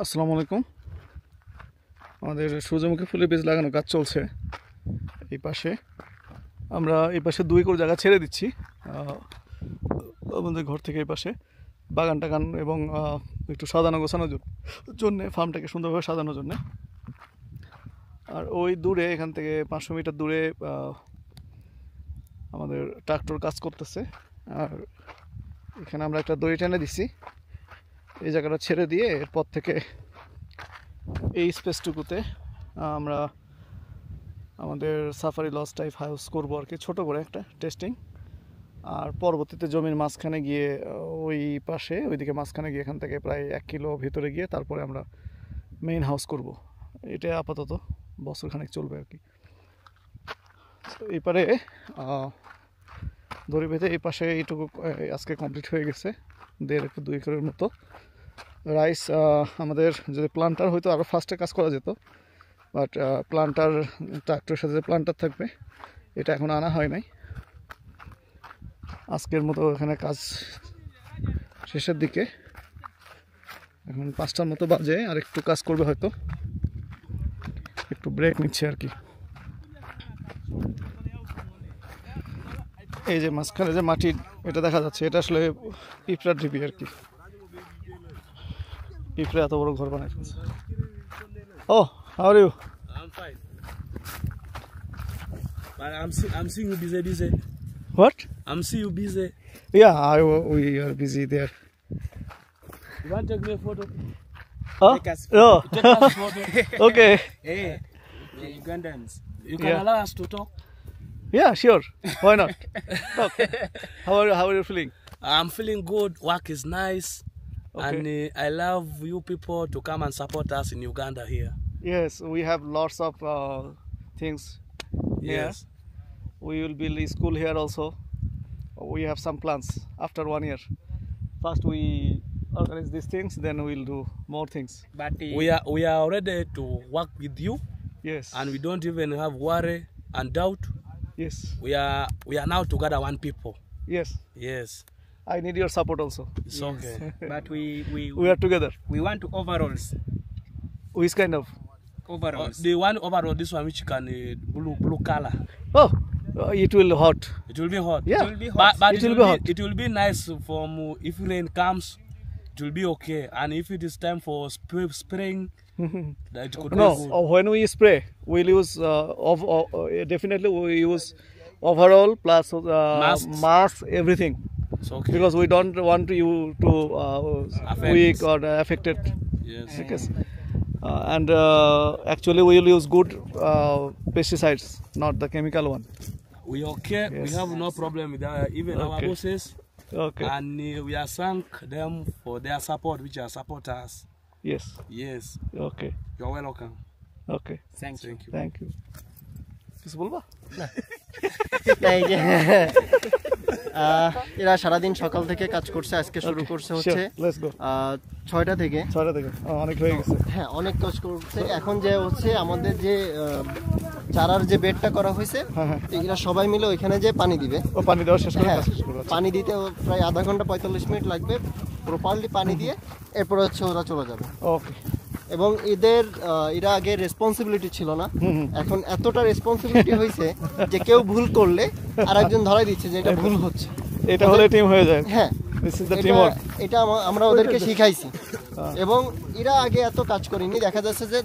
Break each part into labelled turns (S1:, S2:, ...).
S1: আসসালামু আলাইকুম। আমাদের সূর্যমুখী ফুলের বীজ লাগানো কাজ চলছে। এই পাশে আমরা এই পাশে 2 একর জায়গা ছেড়ে দিচ্ছি আমাদের ঘর থেকে। এই পাশে বাগান টাগান এবং একটু সাজানো গোছানোর জন্যে, ফার্মটাকে সুন্দরভাবে সাজানোর জন্যে। আর ওই দূরে, এখান থেকে 500 মিটার দূরে আমাদের ট্রাক্টর কাজ করতেছে। আর এখানে আমরা একটা দড়ি টেনে দিচ্ছি। এই জায়গাটা ছেড়ে দিয়ে এরপর থেকে এই স্পেসটুকুতে আমরা আমাদের সাফারি লজ টাইপ হাউস করবো আর কি, ছোটো করে একটা টেস্টিং। আর পরবর্তীতে জমির মাঝখানে গিয়ে ওই পাশে ওইদিকে মাঝখানে গিয়ে এখান থেকে প্রায় 1 কিলো ভিতরে গিয়ে তারপরে আমরা মেইন হাউস করব। এটা আপাতত বছরখানেক চলবে আর কি। এইপারে দড়ি বেঁধে এই পাশে এইটুকু আজকে কমপ্লিট হয়ে গেছে, 1.5-2 একরের মতো। রাইস আমাদের যদি প্লান্টার হয়তো আরও ফাস্টে কাজ করা যেত, বাট প্লান্টার, ট্রাক্টরের সাথে যে প্লান্টার থাকবে এটা এখন আনা হয় নাই। আজকের মতো এখানে কাজ শেষের দিকে, এখন 5টার মতো বাজে। আর একটু কাজ করবে হয়তো, একটু ব্রেক নিচ্ছে আর কি। এই যে মাঝখানে যে মাটি এটা দেখা যাচ্ছে, এটা আসলে পিঁপড়ার ঢিপি আর কি। পিঁপড়া এত বড় ঘর বানায় ফেলছে। Oh, how are you?
S2: I'm fine. But I'm seeing you busy.
S1: What?
S2: I'm seeing you busy.
S1: Yeah, we are busy there.
S2: You want to take me a photo?
S1: Oh,
S2: Take us
S1: oh.
S2: Take us a photo.
S1: Okay.
S2: Hey, the Ugandans. You can
S1: Yeah.
S2: allow us to talk?
S1: Yeah, sure. Why not? Talk. How are you feeling?
S2: I'm feeling good. Work is nice.
S1: Okay.
S2: And I love you people to come and support us in Uganda here.
S1: Yes, we have lots of things here.
S2: Yes.
S1: We will build a school here also. We have some plans after 1 year. First we organize these things, then we'll do more things.
S2: But we are ready to work with you,
S1: Yes.
S2: and we don't even have worry and doubt.
S1: Yes.
S2: We are now together one people.
S1: Yes.
S2: Yes.
S1: I need your support also.
S2: It's okay.
S3: But
S1: We are together.
S3: we want to overalls.
S1: Which kind of?
S3: Overalls.
S2: The one overall, this one which can blue color.
S1: Oh, it will hot.
S2: It will be hot.
S1: Yeah.
S3: It will be hot.
S2: But
S1: It will be hot.
S2: It will be nice from if rain comes, it will be okay. And if it is time for spraying, that it could
S1: No,
S2: be good.
S1: when we spray, we'll use definitely we use overall plus mask, everything,
S2: It's okay.
S1: because we don't want you to
S2: Affect.
S1: weak or affected.
S2: Yes.
S1: Okay. And actually we will use good pesticides, not the chemical one.
S2: We okay. We
S1: Yes.
S2: have no problem with even our
S1: Okay.
S2: bosses,
S1: Okay.
S2: and we are thank them for their support, which are support us.
S1: Yes.
S2: Yes.
S1: Okay.
S2: You're welcome.
S1: Okay.
S2: Thank you.
S1: Thank you. কিছু বলবা?
S3: এই যে এরা সারাদিন সকাল থেকে কাজ করছে, আজকে শুরু করছে হচ্ছে
S1: Sure. Let's go.
S3: 6টা থেকে।
S1: 6টা থেকে অনেক হয়ে গেছে।
S3: হ্যাঁ, অনেক কাজ করছে। এখন যে হচ্ছে আমাদের যে চারার যে বেডটা করা হয়েছে,
S1: হ্যাঁ।
S3: এরা সবাই মিলে ওইখানে যে পানি দিবে।
S1: ও পানি দেওয়া শেষ করে
S3: হ্যাঁ,
S1: কাজ শেষ করবে।
S3: পানি দিতে প্রায় আধা ঘন্টা 45 মিনিট লাগবে প্রপারলি পানি দিয়ে। এরপর হচ্ছে ওরা চলে যাবে।
S1: ওকে।
S3: এবং এরা আগে রেসপন্সিবিলিটি ছিল না, এখন এতটা রেসপন্সিবিলিটি হয়েছে যে কেউ ভুল করলে আরেকজন ধরাই দিচ্ছে যে এটা ভুল হচ্ছে।
S1: এটা হলে টিম হয়ে যায়।
S3: হ্যাঁ,
S1: This is the teamwork.
S3: এটা আমরা ওদেরকে শিখাইছি। এবং এরা আগে এত কাজ করেনি, দেখা যাচ্ছে যে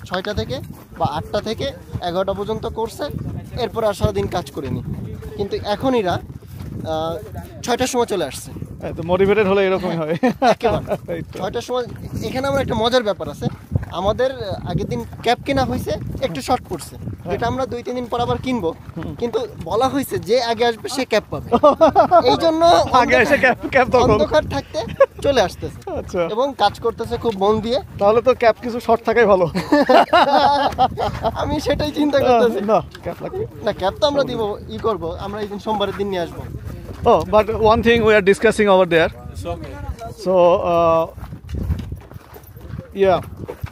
S3: 6টা থেকে বা 8টা থেকে 11টা পর্যন্ত করছে, এরপর আর সারাদিন কাজ করেনি। কিন্তু এখন এরা 6টার সময় চলে আসছে।
S1: তো মোটিভেটেড হলে এরকমই হয়।
S3: একেবারে 6টার সময়। এখানে আমার একটা মজার ব্যাপার আছে, আমাদের আগের দিন ক্যাপ কেনা হয়েছে, একটু শর্ট পড়ছে, যেটা আমরা 2-3 দিন পর আবার কিনবো, কিন্তু বলা হয়েছে যে আগে আসবে সে ক্যাপ পাবে। এই জন্য
S1: আগে এসে ক্যাপ তখন
S3: অন্ধকার থাকতে চলে আসতেছে।
S1: আচ্ছা,
S3: এবং কাজ করতেছে খুব মন দিয়ে।
S1: তাহলে তো ক্যাপ কিছু শর্ট থাকাই ভালো।
S3: আমি সেটাই চিন্তা করতেছি।
S1: না, ক্যাপ লাগবে
S3: না, ক্যাপ তো আমরা দিব, করবো আমরা এই দিন সোমবারের দিন নিয়ে আসবো।
S1: Oh, but one thing we are discussing over there.
S2: It's okay.
S1: So, yeah,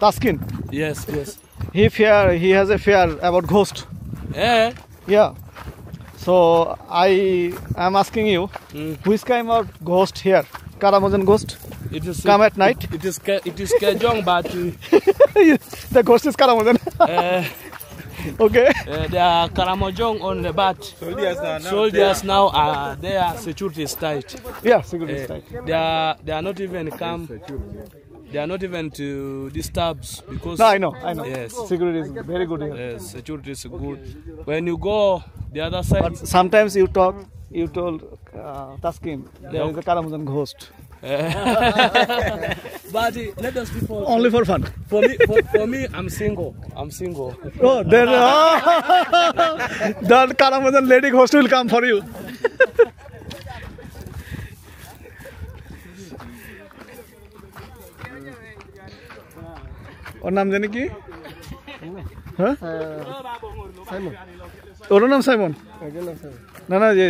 S1: Taskin,
S2: Yes. Yes.
S1: he has a fear about ghost.
S2: Yeah.
S1: Yeah. So I am asking you, which kind of ghost here? Karamazan ghost?
S2: It is
S1: come at night?
S2: It is Kejong, but
S1: The ghost is Karamojong. Okay.
S2: there are Karamojong on the bat. Soldiers now are there. Security is tight.
S1: Yeah, security is tight.
S2: They are not even come. They are not even to disturb because.
S1: No, I know.
S2: Yes.
S1: Security is very good here.
S2: Yes, security is good. When you go the other side,
S1: But sometimes you told Taskim, there is a Karamojong ghost.
S2: but let us be for
S1: Only for fun.
S2: for me, I'm single.
S1: Oh, then the Karamojong lady ghost will come for you. ওর নাম জানি কি হ্যাঁ
S3: Simon.
S1: ওর নাম Simon
S3: I don't know, Simon.
S1: না না যে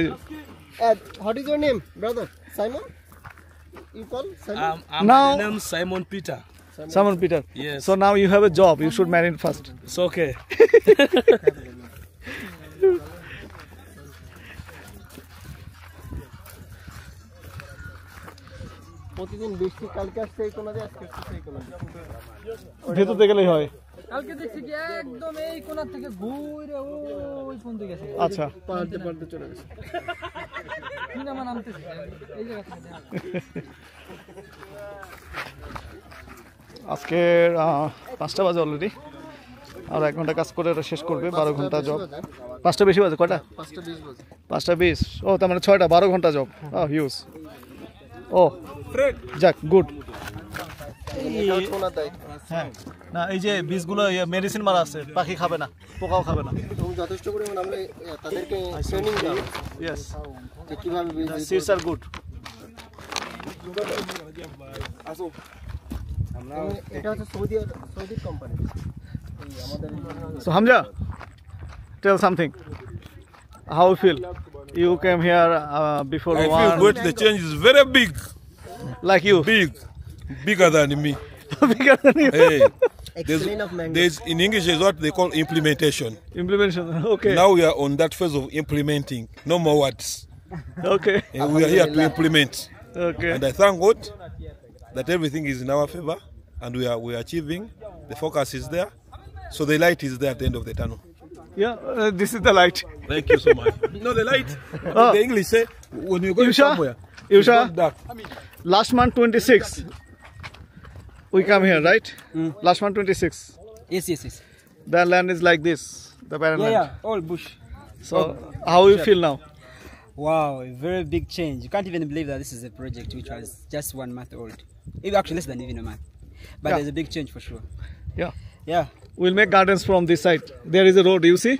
S3: What is your name, brother? Simon? You call Simon?
S2: I'm
S1: Now-
S2: the name Simon Peter.
S1: Simon Peter.
S2: Yes.
S1: So now you have a job. You should marry first.
S2: It's okay.
S3: প্রতিদিন বৃষ্টি কালকে আসছে এই কোনা দিয়ে আজকে আসছে এই কোনা দিয়ে
S1: ভেতরতে গেলেই হয়
S4: কালকে দেখছি কি একদম এই কোণা থেকে ঘুরে ওই পর্যন্ত গেছে
S1: আচ্ছা
S3: পাল্টে পাল্টে চলে গেছে
S4: সিনেমা নামতেছে এই জায়গা থেকে
S1: আজকে 5টা বাজে অলরেডি আর 1 ঘন্টা কাজ করে এটা শেষ করবে 12 ঘন্টা জব 5টা বেশি বাজে কয়টা
S3: 5:20 বাজে
S1: 5টা 20 ও তার মানে 6টা 12 ঘন্টা জব হিউজ ও যাক গুড
S3: এটা কোনা দেয়
S1: হ্যাঁ না এই যে বীজগুলো মেডিসিন মারা আছে পাখি খাবে না পোকাও খাবে না
S3: এবং যথেষ্ট পরিমাণ আমরা তাদেরকে ট্রেনিং দিই
S1: ইয়েস
S3: যে কিভাবে বীজ দিতে
S1: সিডস আর গুড
S3: এবং এটা হচ্ছে সৌদি কোম্পানি আমাদের
S1: So Hamza, tell something. How you feel? You came here before
S5: I
S1: one.
S5: feel good. The change is very big.
S1: Like you.
S5: Bigger than me.
S1: Bigger than you.
S5: Hey,
S3: explain of mango
S5: there's in English is what they call implementation.
S1: Implementation. Okay.
S5: Now we are on that phase of implementing. No more words.
S1: Okay.
S5: And we are here to implement.
S1: Okay.
S5: And I thank God that everything is in our favor and we are achieving. The focus is there. So the light is there at the end of the tunnel.
S1: Yeah, this is the light.
S5: Thank you so much. No, the light.
S1: Oh.
S5: The English say when you go somewhere.
S1: You
S5: it's
S1: sure?
S5: not dark.
S1: Last month 26. We come here, right? Last month 26.
S4: yes
S1: The land is like this. The barren land.
S4: all bush
S1: So how you feel now?
S4: wow a very big change you can't even believe that this is a project which was just 1 month old actually less than even a month but
S1: Yeah.
S4: there's a big change for sure
S1: Yeah. We'll make gardens from this side. There is a road, you see?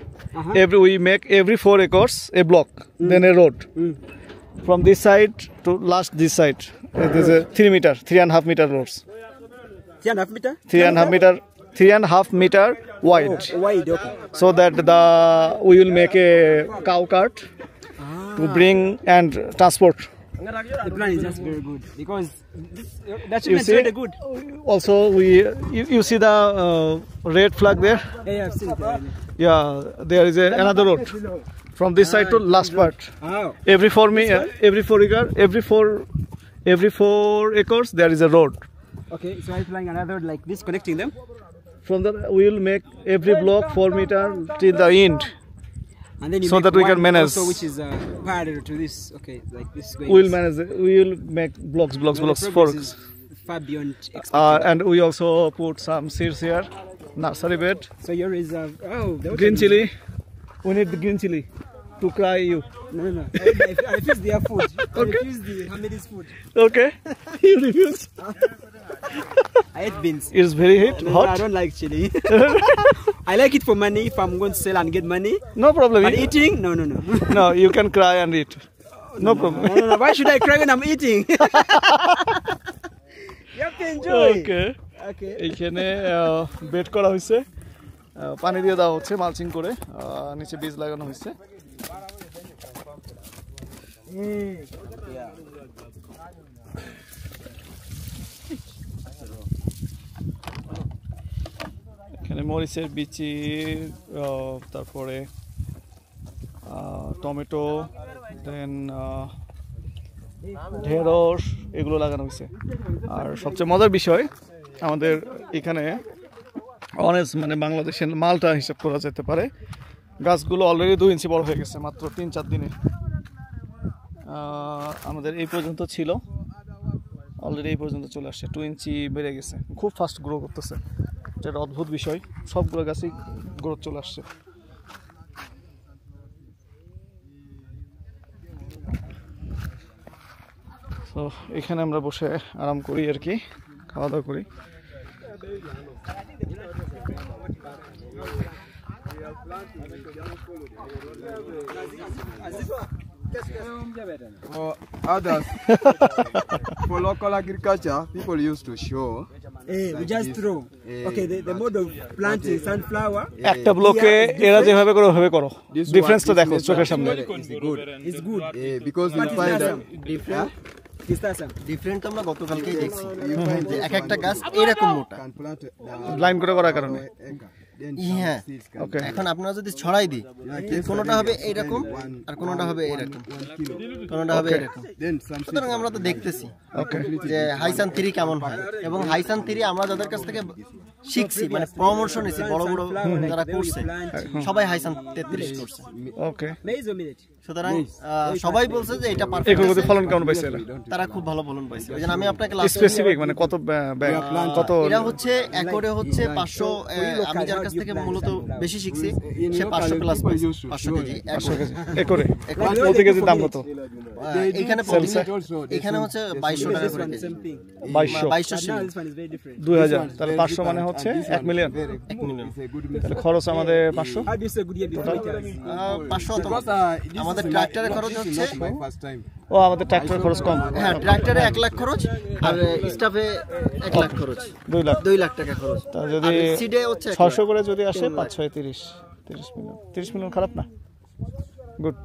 S1: We make every 4 acres a block, then a road. From this side to this side. There's a 3.5 meter roads.
S4: 3.5 meter
S1: 3.5 meter wide.
S4: wide okay
S1: So that we will make a cow cart to bring and transport.
S4: the plan is just very good because that
S1: You
S4: should
S1: see?
S4: really good
S1: Also, you see the red flag there?
S4: yeah I've seen it already.
S1: Yeah, there is another road. From this side to last part.
S4: oh
S1: Every 4 acres there is a road.
S4: okay so I'm planning another like this connecting them
S1: From that we will make every block 4 meter till the end.
S4: and then you
S1: So
S4: make
S1: that we can
S4: one
S1: manage.
S4: also which is parallel to this okay like this going
S1: We will manage it. We will make blocks,
S4: The progress
S1: forks.
S4: is far beyond expectation.
S1: And we also put some seeds here, nursery bed,
S4: So your reserve. Oh, the
S1: green chili. We need the green chili to cry you.
S4: No. I refuse their food. I refuse the Hamid's food.
S1: Okay, you refuse.
S4: I hate beans.
S1: It's very hot.
S4: No, I don't like chili. I like it for money if I'm going to sell and get money.
S1: No problem.
S4: But eating, no.
S1: No, you can cry and eat. No problem.
S4: No. Why should I cry when I'm eating? You have to enjoy.
S1: Okay.
S4: Okay.
S1: এইখানে bed করা হয়েছে, পানি দিয়ে দেওয়া হচ্ছে mulching করে, নিচে বীজ লাগানো হয়েছে। এখানে মরিচের বিচি, তারপরে টমেটো, দেন ঢেঁড়স এগুলো লাগানো হয়েছে। আর সবচেয়ে মজার বিষয় আমাদের এখানে অনেস্ট মানে বাংলাদেশের মালটা হিসাব করা যেতে পারে, গাছগুলো অলরেডি 2 ইঞ্চি বড় হয়ে গেছে মাত্র 3-4 দিনে। আমাদের এই পর্যন্ত ছিল, অলরেডি এই পর্যন্ত চলে আসছে, 2 ইঞ্চি বেড়ে গেছে, খুব ফাস্ট গ্রো করতেছে। এটা একটা অদ্ভুত বিষয়, সবগুলো গাছই গ্রোথ চলে আসছে। তো এখানে আমরা বসে আরাম করি আর কি, খাওয়া দাওয়া করি।
S6: For others, for local agriculture, people used to show.
S4: We just throw. Okay, the mode of planting sunflower
S1: একটা ব্লকে এরা যেভাবে করে ওভাবে করো,
S6: This one,
S1: ডিফারেন্সটা
S6: this
S1: দেখো
S6: method
S1: চোখের সামনে।
S6: is good.
S4: is good.
S6: Because we
S4: But
S6: find
S4: it's
S6: that
S4: different. Different.
S3: Different আমরা গতকালকেই দেখছি যে এক একটা গাছ এরকম মোটা।
S6: can plant
S1: লাইন করে করার কারণে।
S6: then
S3: হ্যাঁ,
S6: seeds can
S1: ওকে,
S3: এখন আপনারা যদি ছড়াই দিই, কোনোটা হবে এইরকম আর কোনোটা হবে এইরকম, কোনোটা হবে এরকম।
S6: then some
S3: সুতরাং আমরা তো দেখতেছি
S1: ওকে।
S3: যে হাইসান 3 কেমন হয়, এবং হাইসান 3 আমরা যাদের কাছ থেকে শিখছি মানে পরামর্শ নিয়েছি, বড় বড় যারা করছে সবাই হাইসান 33 করছে।
S1: ওকে,
S4: Maize or millet?
S3: সুতরাং সবাই বলছে যে এটা
S1: এগুলো
S3: পারফেক্ট,
S1: ফলন কেমন পাইছে এরা?
S3: তারা খুব ভালো ফলন পাইছে। ওই জন্য আমি আপনাকে লাস্ট
S1: স্পেসিফিক মানে কত কত
S3: এরা হচ্ছে একরে হচ্ছে 500, আমি যার কাছ থেকে মূলত বেশি শিখছি সে 500 প্লাস পাইছে, 500 কেজি
S1: একরে প্রতি কেজির দাম কত?
S3: এখানে এখানে হচ্ছে 2200 টাকা করে KG,
S1: 2200
S4: Now this one is very different.
S1: 2000, তাহলে 500 মানে হচ্ছে 1 মিলিয়ন।
S3: 1 মিলিয়ন,
S1: তাহলে খরচ আমাদের 500।
S4: How do you say good year before meters?
S3: 500 তো
S6: because this
S3: আমাদের
S6: is my-
S3: ট্রাক্টরের খরচ
S6: this is
S3: হচ্ছে,
S6: not my first time.
S1: ও আমাদের ট্রাক্টরের খরচ কম,
S3: হ্যাঁ ট্রাক্টরে 1 লাখ খরচ আর স্টাফে 1 লাখ খরচ,
S1: 2 লাখ।
S3: 2 লাখ টাকা খরচ।
S1: তা যদি
S3: আর সিডে হচ্ছে 1 লাখ।
S1: 600 করে যদি আসে 5 6 30 মিলিয়ন, 30 মিলিয়ন খারাপ না, গুড,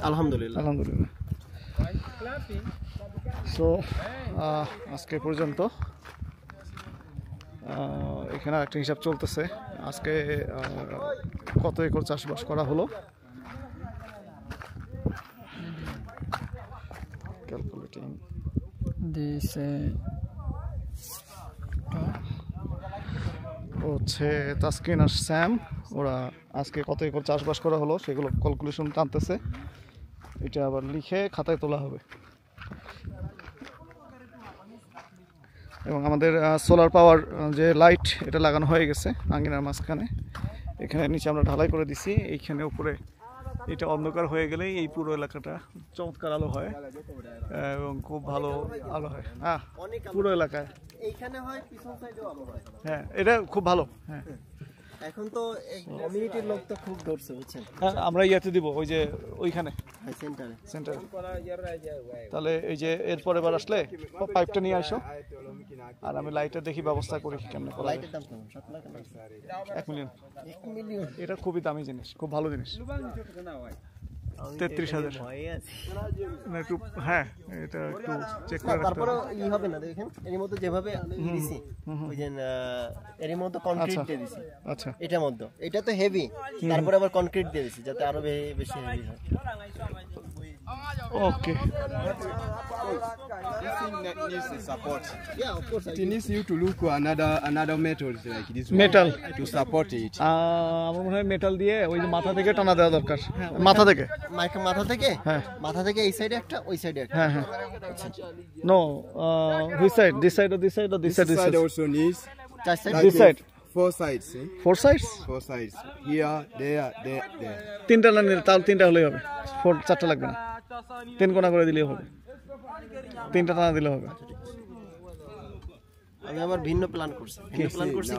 S3: আলহামদুলিল্লাহ।
S1: আলহামদুলিল্লাহ। সো আজকে পর্যন্ত এখানে একটা হিসাব চলতেছে, আজকে কত একর চাষবাস করা হলো ক্যালকুলেটিং দিস। হচ্ছে তাসকিন আর স্যাম, ওরা আজকে কত একর চাষবাস করা হলো সেগুলো ক্যালকুলেশন টানতেছে, এটা আবার লিখে খাতায় তোলা হবে। এবং আমাদের সোলার পাওয়ার যে লাইট এটা লাগানো হয়ে গেছে আঙ্গিনার মাঝখানে, এখানে নিচে আমরা ঢালাই করে দিছি, এইখানে উপরে এটা অন্ধকার হয়ে গেলেই এই পুরো এলাকাটা চমৎকার আলো হয় এবং খুব ভালো আলো হয়। হ্যাঁ, পুরো এলাকায়
S3: এইখানে হয়, পিছন সাইডেও আলো হয়।
S1: হ্যাঁ, এটা খুব ভালো। হ্যাঁ,
S3: এখন তো এই কমিউনিটির লোক তো খুব ধরছে বুঝছেন,
S1: হ্যাঁ, আমরা ইয়াতে দিব ওই যে ওইখানে
S3: সেন্টারে।
S1: সেন্টারে। তাহলে এই যে এরপর এবার আসলে পাইপটা নিয়ে আসো, আর আমি লাইটের দেখি ব্যবস্থা করি কেমনে করা যায়।
S3: লাইটের দাম কেমন? 7 লাখ না?
S1: 1 মিলিয়ন।
S3: 1 মিলিয়ন
S1: এটা খুবই দামি জিনিস, খুব ভালো জিনিস। 33,000 না, একটু হ্যাঁ এটা একটু চেক করে রাখতে
S3: তারপরে
S1: হবে।
S3: ই হবে না দেখেন, এর মধ্যে যেভাবে দিছি ওই যে এর মধ্যে কনক্রিট
S1: আচ্ছা।
S3: দিয়ে দিছি,
S1: আচ্ছা,
S3: এটার মধ্যে এটা তো হেভি, তারপরে আবার কনক্রিট দিয়ে দিছি যাতে আরো বেশি হেভি হয়।
S1: ওকে।
S6: This thing needs the support.
S3: Yeah, of course.
S6: It needs you to look for another method like this one
S1: Metal.
S6: to support it.
S1: আমার মনে হয় মেটাল দিয়ে ওই যে মাথা থেকে টানা দেওয়া দরকার, মাথা থেকে।
S3: মাথা থেকে,
S1: হ্যাঁ।
S3: মাথা থেকে এই সাইডে একটা, ওই সাইডে একটা।
S1: হ্যাঁ হ্যাঁ, know which side, this side or this side or this
S6: This
S1: side, this
S6: side
S1: side?
S6: also needs
S3: চার side,
S1: This side.
S6: 4 sides.
S1: 4 sides?
S6: 4 sides. Here, there, there, there.
S1: 3টা না নিলে তাহলে 3টা হলেই হবে, 4টা লাগবে না, 3 কোণা করে দিলেই হবে, 3টা টানা দিলে হবে।
S3: আমি আবার ভিন্ন প্ল্যান করছি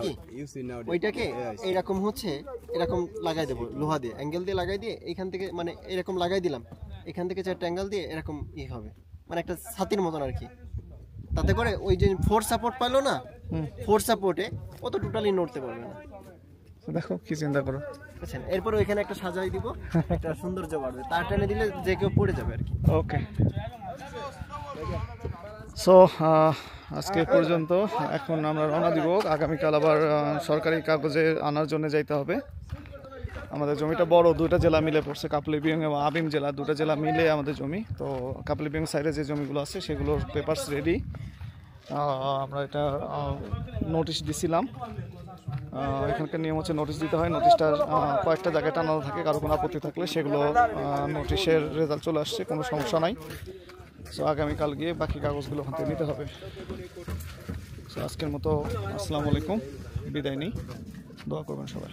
S3: কি
S6: You see now.
S3: ওইটাকে এইরকম হচ্ছে এরকম লাগাই দেবো লোহা দিয়ে, অ্যাঙ্গেল দিয়ে লাগাই দিয়ে এইখান থেকে মানে এরকম লাগাই দিলাম, এখান থেকে 4টা অ্যাঙ্গেল দিয়ে এরকম ই হবে, মানে একটা ছাতির মতন আর কি। তাতে করে ওই যে 4 সাপোর্ট পাইলো না, 4 সাপোর্টে ও তো টোটালি নড়তে পারবে না।
S1: দেখো কি চিন্তা করো,
S3: বুঝছেন? এরপর ওইখানে একটা সাজাই দিব, একটা সৌন্দর্য বাড়বে, তার টেনে দিলে যে কেউ পড়ে যাবে আর কি।
S1: ওকে। সো আজকে পর্যন্ত, এখন আমরা রওনা দিব, আগামীকাল আবার সরকারি কাগজে আনার জন্য যাইতে হবে। আমাদের জমিটা বড়, দুইটা জেলা মিলে পড়ছে, কাপ্তাইবিং এবং আবিম জেলা, দুটো জেলা মিলে আমাদের জমি। তো কাপ্তাইবিং সাইডে যে জমিগুলো আছে সেগুলোর পেপারস রেডি। আমরা এটা নোটিশ দিছিলাম। এখানকার নিয়ম হচ্ছে নোটিশ দিতে হয়, নোটিশটা কয়েকটা জায়গায় টানানো থাকে, কারো কোনো আপত্তি থাকলে সেগুলো নোটিশের রেজাল্ট চলে আসছে, কোনো সমস্যা নাই। সো আগামীকাল গিয়ে বাকি কাগজগুলো ওখান থেকে নিতে হবে। সো আজকের মতো আসসালামু আলাইকুম, বিদায় নিই, দোয়া করবেন সবাই।